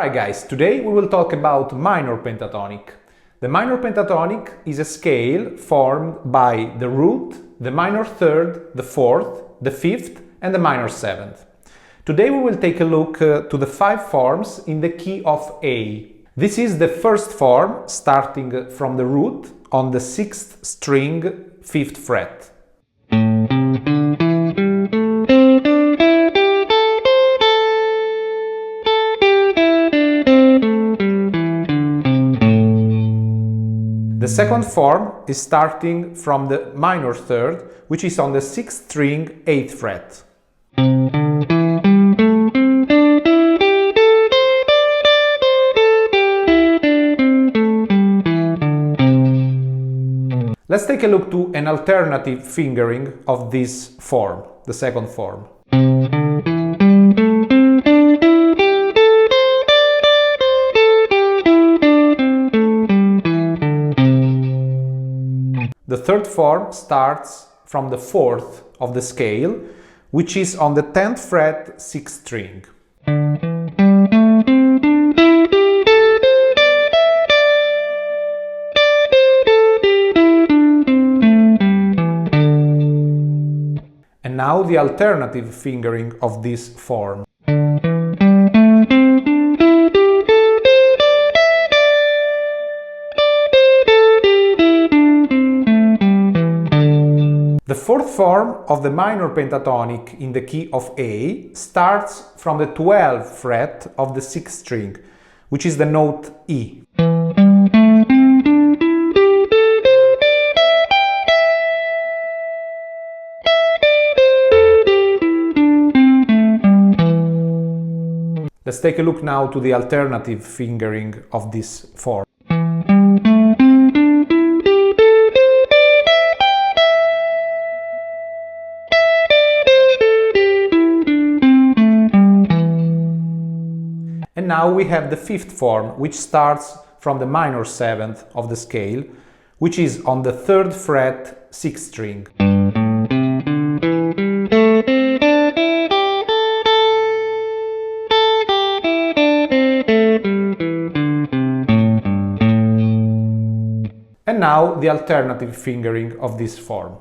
Alright guys, today we will talk about minor pentatonic. The minor pentatonic is a scale formed by the root, the minor third, the fourth, the fifth and the minor seventh. Today we will take a look to the 5 forms in the key of A. This is the first form starting from the root on the 6th string, 5th fret. The second form is starting from the minor third, which is on the 6th string, 8th fret. Let's take a look to an alternative fingering of this form, the second form. The third form starts from the 4th of the scale, which is on the 10th fret, 6th string. And now the alternative fingering of this form. The fourth form of the minor pentatonic in the key of A starts from the 12th fret of the 6th string, which is the note E. Let's take a look now to the alternative fingering of this form. And now we have the 5th form, which starts from the minor 7th of the scale, which is on the 3rd fret, 6th string. And now the alternative fingering of this form.